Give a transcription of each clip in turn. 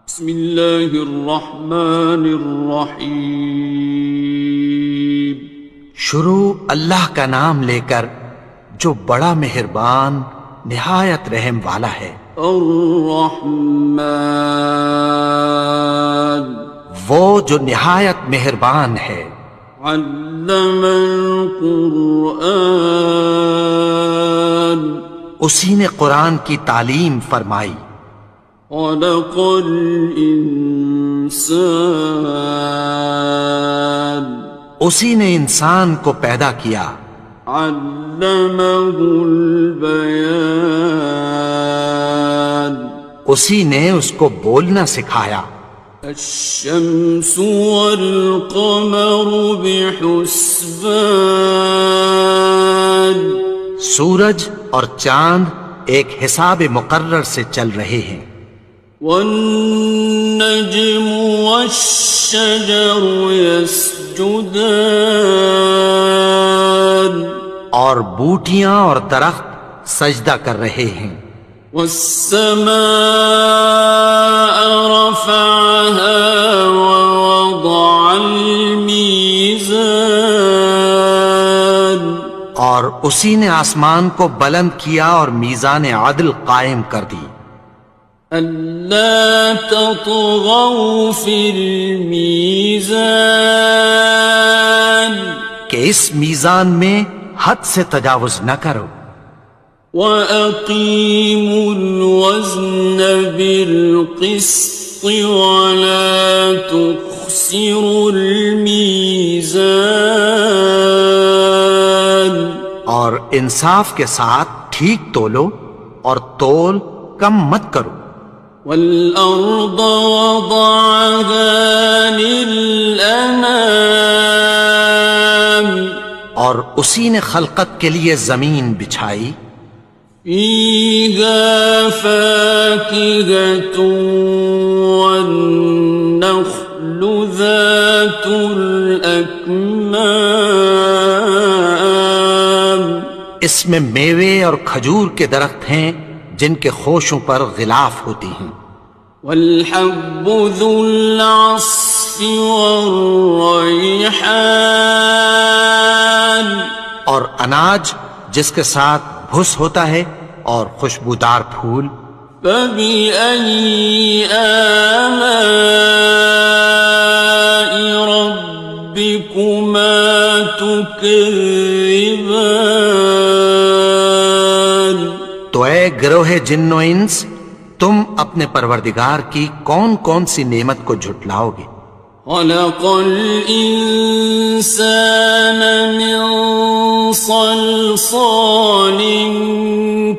بسم اللہ الرحمن الرحیم۔ شروع اللہ کا نام لے کر جو بڑا مہربان نہایت رحم والا ہے۔ الرحمن، وہ جو نہایت مہربان ہے۔ علم القرآن، اسی نے قرآن کی تعلیم فرمائی۔ خلق الانسان، اسی نے انسان کو پیدا کیا۔ علمہ البیان، اسی نے اس کو بولنا سکھایا۔ الشمس والقمر بحسبان، سورج اور چاند ایک حساب مقرر سے چل رہے ہیں۔ والنجم والشجر يسجدان، اور بوٹیاں اور درخت سجدہ کر رہے ہیں۔ والسماء رفعها ووضع الميزان، اور اسی نے آسمان کو بلند کیا اور میزان عدل قائم کر دی۔ أَلَّا تَطْغَوْا فِي الْمِيزَانِ، کہ اس میزان میں حد سے تجاوز نہ کرو۔ وَأَقِيمُوا الْوَزْنَ بِالْقِسْطِ وَلَا تُخْسِرُوا الْمِيزَانَ، اور انصاف کے ساتھ ٹھیک تولو اور تول کم مت کرو۔ وَالْأَرْضَ وَضَعَهَا لِلْأَنَامِ، اور اسی نے خلقت کے لیے زمین بچھائی۔ فِيهَا فَاكِهَةٌ وَالنَّخْلُ ذَاتُ الْأَكْمَامِ، اس میں میوے اور کھجور کے درخت ہیں جن کے خوشوں پر غلاف ہوتی ہیں۔ وَالْحَبُّ ذُو الْعَصْفِ وَالرَّيْحَانِ، اور اناج جس کے ساتھ بھس ہوتا ہے اور خوشبودار پھول۔ فَبِأَيِّ آلَاءِ رَبِّكُمَا تُكَذِّبَانِ، تو اے گروہ جن و انس، تم اپنے پروردگار کی کون کون سی نعمت کو جھٹلاؤ گے؟ خَلَقَ الْإِنسَانَ مِنْ صَلْصَالٍ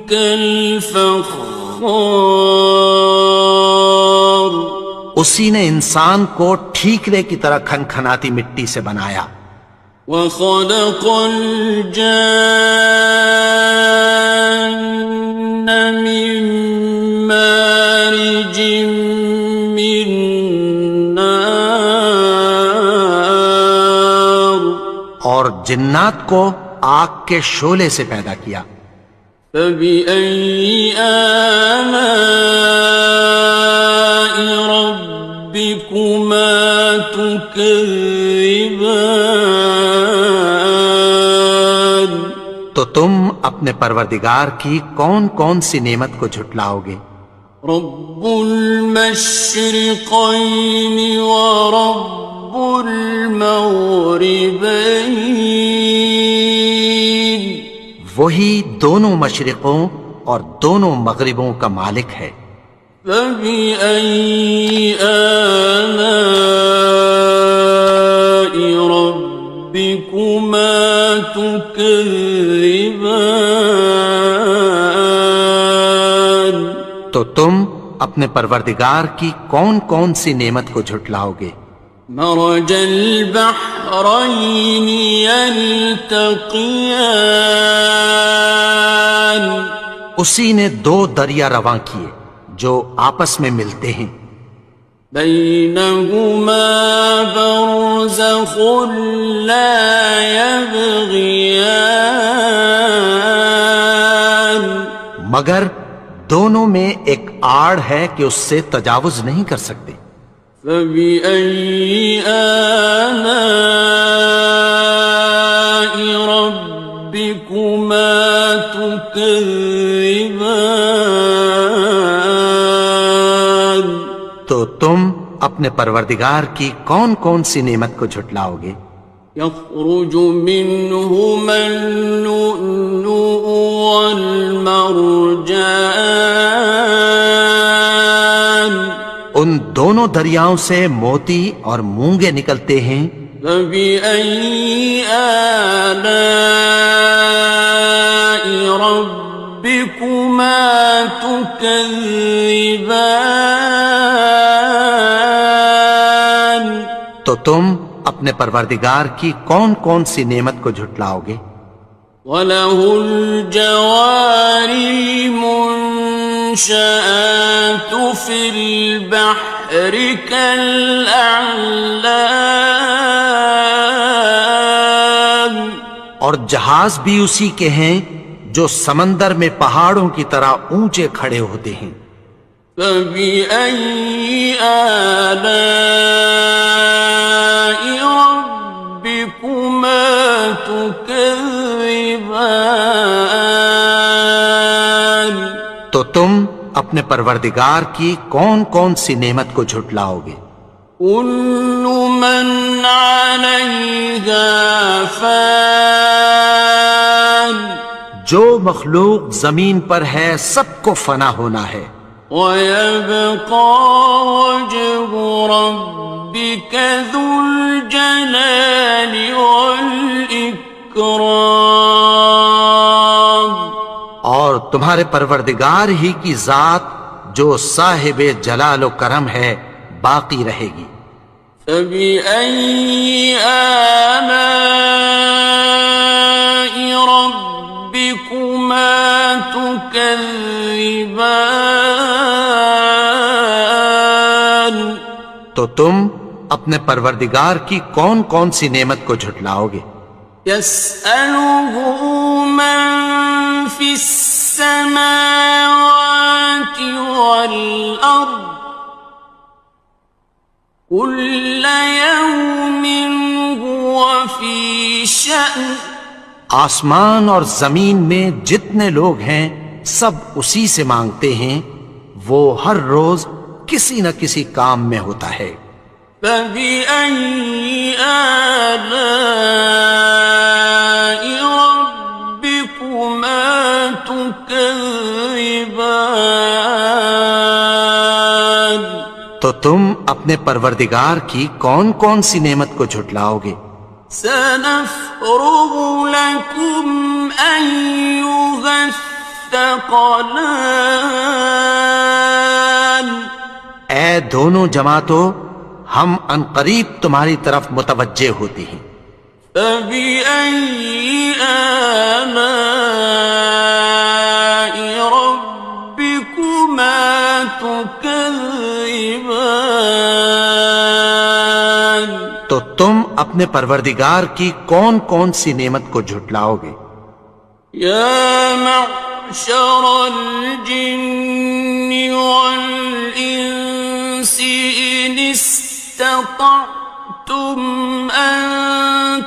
كَالْفَخَّارِ، اسی نے انسان کو ٹھیکرے کی طرح کھنکھناتی مٹی سے بنایا۔ وَخَلَقَ الْجَانَّ مِن مَّارِجٍ مِّن نَّارٍ، اور جنات کو آگ کے شعلے سے پیدا کیا۔ فَبِأَيِّ آلَاءِ رَبِّكُمَا تُكَذِّبَانِ، تو تم اپنے پروردگار کی کون کون سی نعمت کو جھٹلاؤ گے؟ رب المشرقین ورب المغربین، وہی دونوں مشرقوں اور دونوں مغربوں کا مالک ہے۔ فَبِأَيِّ آلَاءِ رَبِّكُمَا تُكَذِّبَانِ، تو تم اپنے پروردگار کی کون کون سی نعمت کو جھٹلاؤ گے؟ مرج البحرین یلتقیان، اسی نے دو دریا رواں کیے جو آپس میں ملتے ہیں۔ بینہما برزخ لا یبغیان، مگر دونوں میں ایک آڑ ہے کہ اس سے تجاوز نہیں کر سکتے۔ فبأي آلاء ربكما تكذبان؟ تو تم اپنے پروردگار کی کون کون سی نعمت کو جھٹلاؤ گے؟ يخرج منهما اللؤلؤ والمرجان ان دونوں دریاؤں سے موتی اور مونگے نکلتے ہیں۔ فبأي آلاء ربكما تكذبان؟ تو تم اپنے پروردگار کی کون کون سی نعمت کو جھٹلاؤ گے؟ وَلَهُ الْجَوَارِ الْمُنشَآتُ فِي الْبَحْرِ كَالْأَعْلَامِ، اور جہاز بھی اسی کے ہیں جو سمندر میں پہاڑوں کی طرح اونچے کھڑے ہوتے ہیں۔ فَبِأَيِّ آلَاءِ رَبِّكُمَا تُكَذِّبَانِ؟ تو تم اپنے پروردگار کی کون کون سی نعمت کو جھٹلاؤ گے؟ كُلُّ مَنْ عَلَيْهَا فَانٍ، جو مخلوق زمین پر ہے سب کو فنا ہونا ہے۔ وَيَبْقَى وَجْهُ رَبِّكَ ذُو الْجَلَالِ وَالْإِكْرَامِ، اور تمہارے پروردگار ہی کی ذات جو صاحب جلال و کرم ہے باقی رہے گی۔ فَبِأَيِّ آلَاءِ رَبِّكُمَا تُكَذِّبَانِ؟ تو تم اپنے پروردگار کی کون کون سی نعمت کو جھٹلاؤ گے؟ يَسْأَلُهُ مَن فِي السَّمَاوَاتِ وَالْأَرْضِ كُلَّ يَوْمٍ هُوَ فِي شَأْنٍ، آسمان اور زمین میں جتنے لوگ ہیں سب اسی سے مانگتے ہیں، وہ ہر روز کسی نہ کسی کام میں ہوتا ہے۔ فَبِأَيِّ آلَاءِ رَبِّكُمَا تُكَذِّبَانِ؟ تو تم اپنے پروردگار کی کون کون سی نعمت کو جھٹلاؤ گے؟ سَنَفْرُغُ لَكُمْ أَيُّهَ الثَّقَلَانِ، اے دونوں جماعتوں ہم عنقریب تمہاری طرف متوجہ ہوتے ہیں۔ فَبِأَيِّ آلَاءِ رَبِّكُمَا تُكَذِّبَانِ؟ تو تم اپنے پروردگار کی کون کون سی نعمت کو جھٹلاؤ گے؟ يَا مَعْشَرَ الْجِنِّ وَالْإِنسِ إِنِ اسْتَطَعْتُمْ أَن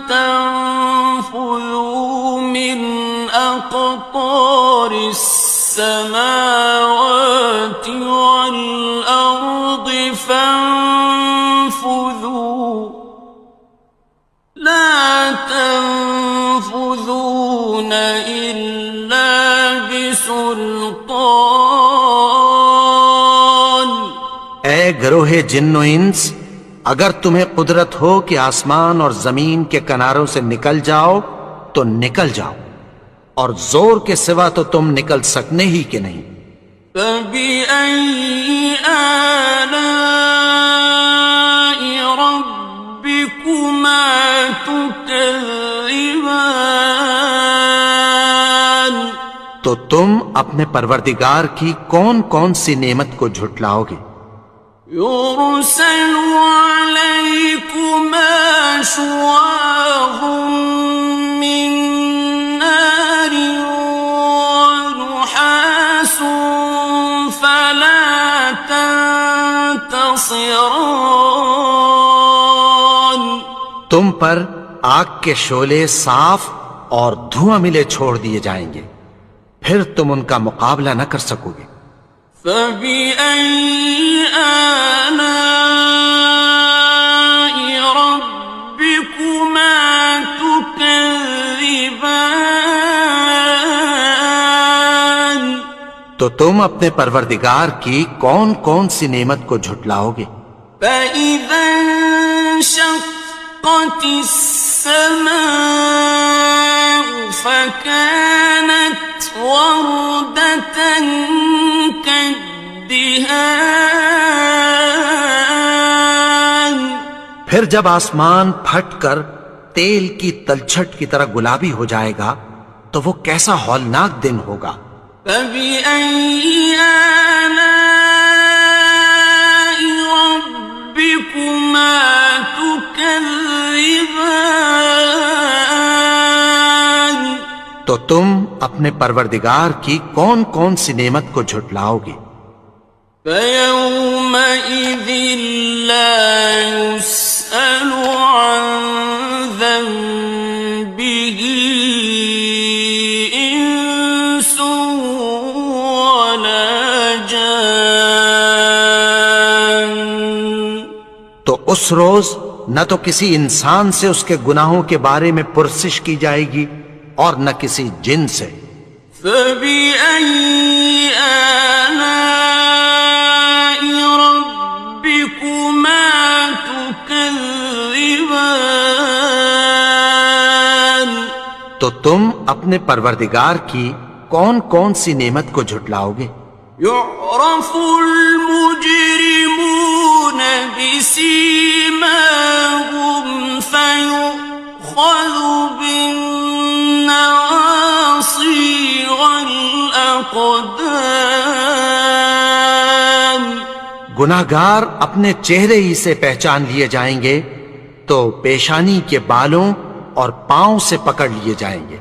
تَنفُذُوا مِنْ أَقْطَارِ السَّمَاوَاتِ وَالْأَرْضِ فَانفُذُوا لَا تَنفُذُونَ إِلَّا بِسُلْطَانٍ۔ اے گروہ جن و انس، اگر تمہیں قدرت ہو کہ آسمان اور زمین کے کناروں سے نکل جاؤ تو نکل جاؤ، اور زور کے سوا تو تم نکل سکنے ہی کہ نہیں۔ فَبِأَيِّ آلَاءِ رَبِّكُمَا تُكَذِّبَانِ؟ تو تم اپنے پروردگار کی کون کون سی نعمت کو جھٹلاؤ گے؟ يُرْسَلُ عَلَيْكُمَا شُوَاظٌ مِّن نَّارٍ وَنُحَاسٌ ناصران. تم پر آگ کے شعلے صاف اور دھواں ملے چھوڑ دیے جائیں گے، پھر تم ان کا مقابلہ نہ کر سکو گے۔ فبأي آلاء ربكما تكذبان. تو تم اپنے پروردگار کی کون کون سی نعمت کو جھٹلاؤ گے؟ فإذا انشقت السماء فكانت وردة كالدهان. پھر جب آسمان پھٹ کر تیل کی تلچھٹ کی طرح گلابی ہو جائے گا تو وہ کیسا ہولناک دن ہوگا۔ فبأي آلاء ربكما تكذبان. تو تم اپنے پروردگار کی کون کون سی نعمت کو جھٹلاؤ گے؟ فيومئذ لا يسأل عن ذنبه إنس ولا جان. تو اس روز نہ تو کسی انسان سے اس کے گناہوں کے بارے میں پرسش کی جائے گی اور نہ کسی جن سے۔ فبأي آلاء ربكما تكذبان. تو تم اپنے پروردگار کی کون کون سی نعمت کو جھٹلاؤ گے؟ يعرف المجرمون بسيماهم فيؤخذ بالنواصي والأقدام. گناہگار اپنے چہرے ہی سے پہچان لیے جائیں گے تو پیشانی کے بالوں اور پاؤں سے پکڑ لیے جائیں گے۔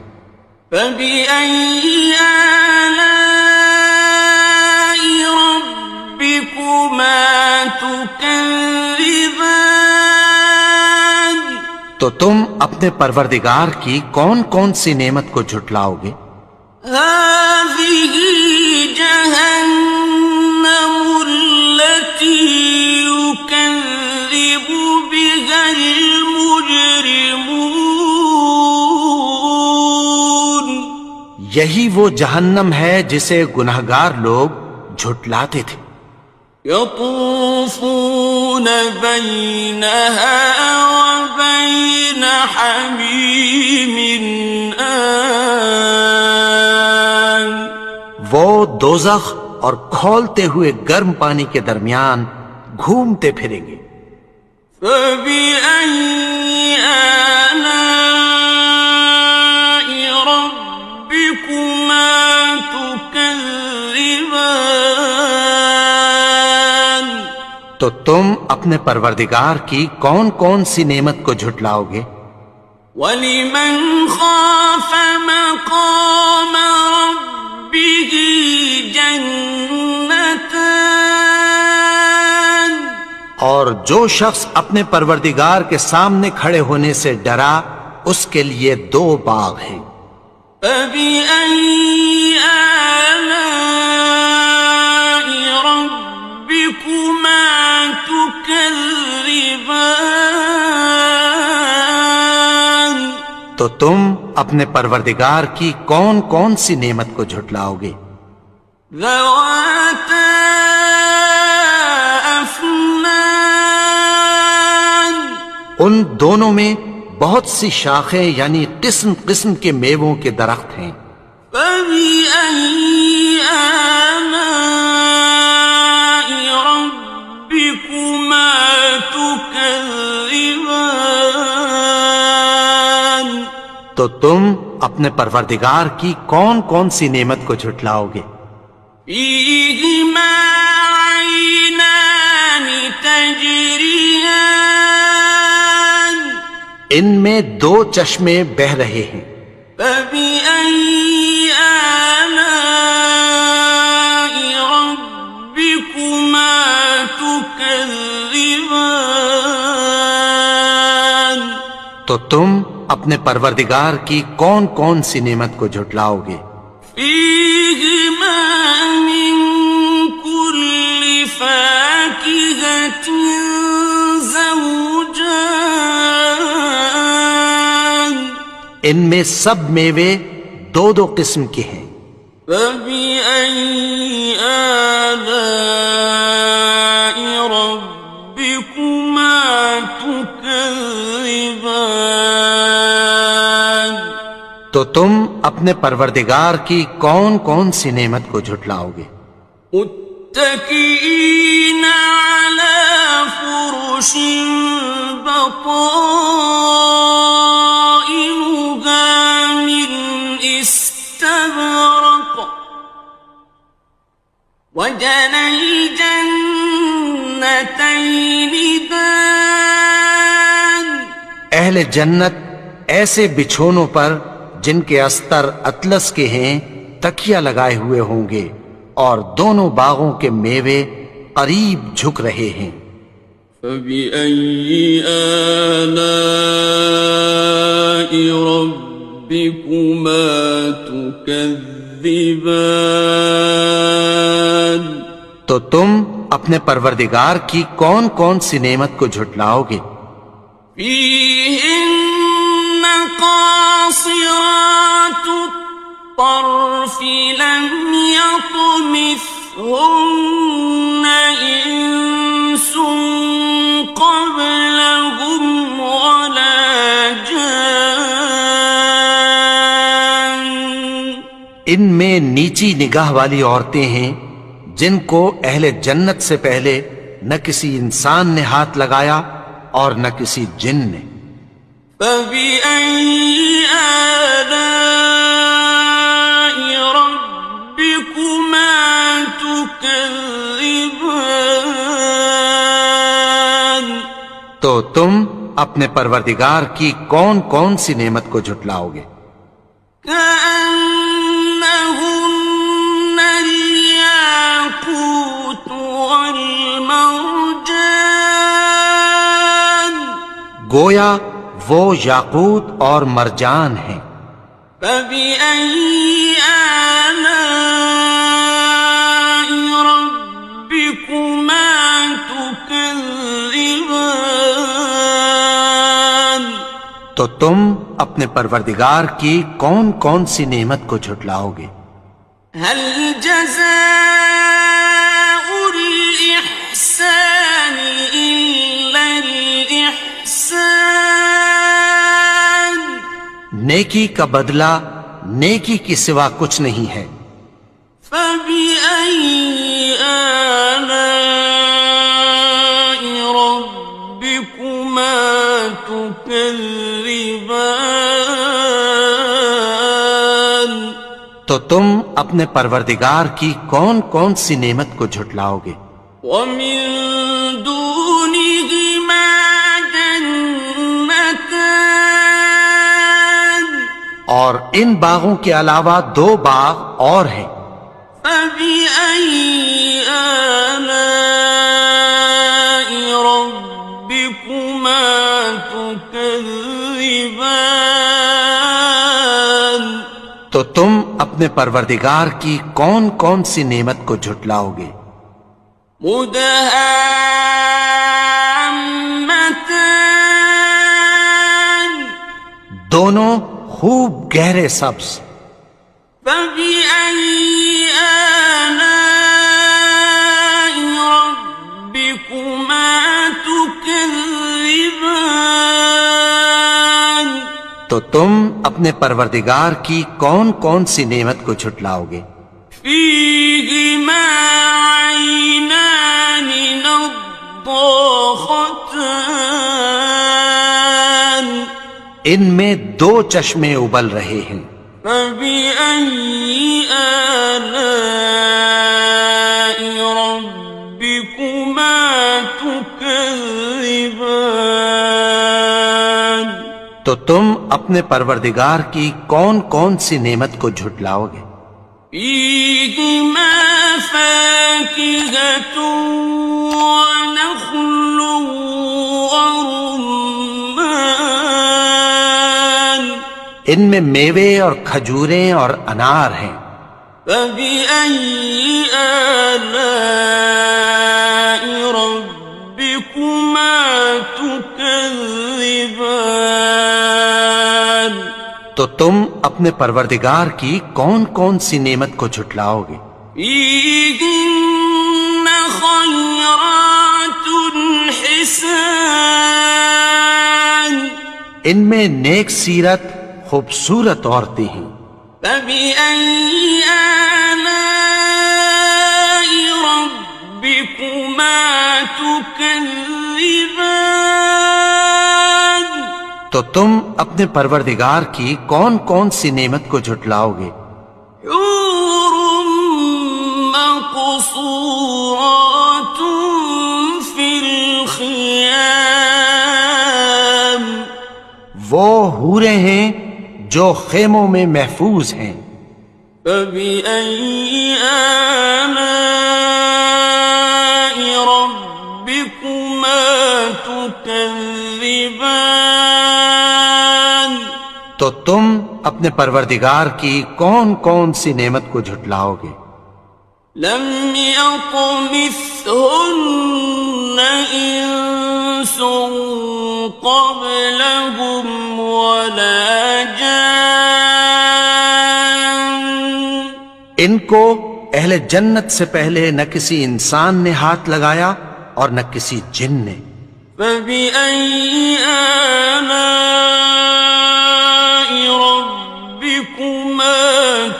فبأي آلاء ربكما تكذبان. تو تم اپنے پروردگار کی کون کون سی نعمت کو جھٹلاؤ گے؟ هذه جهنم التي يكذب بها المجرمون. یہی وہ جہنم ہے جسے گناہگار لوگ جھٹلاتے تھے۔ يطوفون بينها وبين حميم آن. وہ دوزخ اور کھولتے ہوئے گرم پانی کے درمیان گھومتے پھریں گے۔ فبأي آلاء ربكما تكذبان. تو تم اپنے پروردگار کی کون کون سی نعمت کو جھٹلاؤ گے؟ وَلِمَنْ خَافَ مَقَامَ رَبِّهِ جَنَّتَانِ. اور جو شخص اپنے پروردگار کے سامنے کھڑے ہونے سے ڈرا اس کے لیے دو باغ ہیں۔ فَبِأَيِّ آلَاءِ رَبِّكُمَا تُكَذِّبَانِ. تو تم اپنے پروردگار کی کون کون سی نعمت کو جھٹلاؤ گے؟ ذَوَاتَا أَفْنَانٍ. ان دونوں میں بہت سی شاخیں یعنی قسم قسم کے میووں کے درخت ہیں۔ فَبِأَيِّ آلَاءِ رَبِّكُمَا تُكَذِّبَانِ. تو تم اپنے پروردگار کی کون کون سی نعمت کو جھٹلاؤ گے؟ فِيهِمَا عَيْنَانِ تَجْرِيَانِ. ان میں دو چشمے بہہ رہے ہیں۔ فَبِأَيِّ آلَاءِ رَبِّكُمَا تُكَذِّبَانِ. تكذبان تو تم اپنے پروردگار کی کون کون سی نعمت کو جھٹلاؤ گے؟ فيهما من كل فاكهة زوجان ان میں سب میوے دو دو قسم کے ہیں۔ فبأي آلاء ربكما تكذبان تو تم اپنے پروردگار کی کون کون سی نعمت کو جھٹلاؤ گے؟ متكئين على فرش بطائنها من استبرق وجنى الجنتين دان اہل جنت ایسے بچھونوں پر جن کے استر اطلس کے ہیں تکیہ لگائے ہوئے ہوں گے، اور دونوں باغوں کے میوے قریب جھک رہے ہیں۔ فبأي آلاء ربكما تكذبان تو تم اپنے پروردگار کی کون کون سی نعمت کو جھٹلاؤ گے؟ فيهن قاصرات الطرف لم يطمثهن إنس قبلهم ولا جان ان میں نیچی نگاہ والی عورتیں ہیں جن کو اہل جنت سے پہلے نہ کسی انسان نے ہاتھ لگایا اور نہ کسی جن نے۔ فبأي آلاء ربكما تكذبان تو تم اپنے پروردگار کی کون کون سی نعمت کو جھٹلاؤ گے؟ كأنهن الياقوت والمرجان گویا وہ یاقوت اور مرجان ہیں۔ فبأي آلاء ربكما تكذبان تو تم اپنے پروردگار کی کون کون سی نعمت کو جھٹلاؤ گے؟ هل جزاء الإحسان إلا الإحسان نیکی کا بدلہ نیکی کی سوا کچھ نہیں ہے۔ فبأي آلاء ربكما تكذبان تو تم اپنے پروردگار کی کون کون سی نعمت کو جھٹلاؤ گے؟ ومن دونهما جنتان اور ان باغوں کے علاوہ دو باغ اور ہیں۔ فبأي آلاء ربكما تكذبان تو تم اپنے پروردگار کی کون کون سی نعمت کو جھٹلاؤ گے؟ مدهامتان دونوں خوب گہرے سبز۔ فبأي آلاء ربكما تكذبان تو تم اپنے پروردگار کی کون کون سی نعمت کو جھٹلاؤ گے؟ فيهما عينان نضاختان ان میں دو چشمے ابل رہے ہیں۔ فبأي آلاء ربكما تكذبان تو تم اپنے پروردگار کی کون کون سی نعمت کو جھٹلاؤ گے؟ فيهما فاكهة ونخل ورمان ان میں میوے اور کھجوریں اور انار ہیں. فبأي آلاء ربكما تكذبان تو تم اپنے پروردگار کی کون کون سی نعمت کو جھٹلاؤ گے؟ فيهن خيرات حسان ان میں نیک سیرت خوبصورت عورتیں ہیں. فبأي آلاء ربكما تكذبان تو تم اپنے پروردگار کی کون کون سی نعمت کو جھٹلاؤ گے؟ حور مقصورات في الخيام وہ حوریں ہیں جو خیموں میں محفوظ ہیں. فبأي آلاء ربكما تكذبان تو تم اپنے پروردگار کی کون کون سی نعمت کو جھٹلاؤ گے؟ لم يطمثهن إنس قبلهم ولا جان ان کو اہل جنت سے پہلے نہ کسی انسان نے ہاتھ لگایا اور نہ کسی جن نے. فبأي آلاء ربكما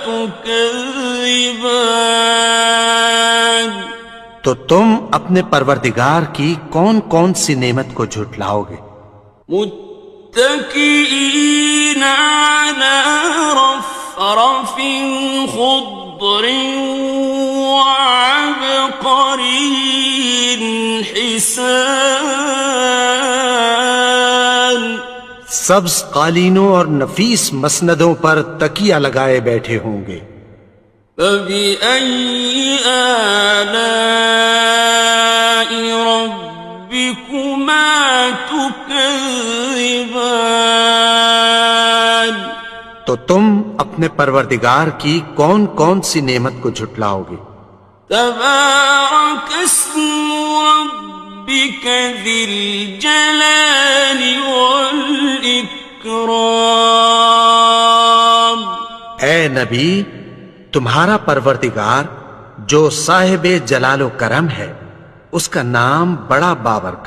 تكذبان تو تم اپنے پروردگار کی کون کون سی نعمت کو جھٹلاؤ گے؟ متكئين على رفرف خضر وعبقري حسان سبز قالینوں اور نفیس مسندوں پر تکیہ لگائے بیٹھے ہوں گے. فبأي آلاء ربكما تكذبان تو تم اپنے پروردگار کی کون کون سی نعمت کو جھٹلاؤ گے؟ تبارك اسم ربك ذي الجلال والإكرام اے نبی، تمہارا پروردگار جو صاحب جلال و کرم ہے، اس کا نام بڑا بابرکت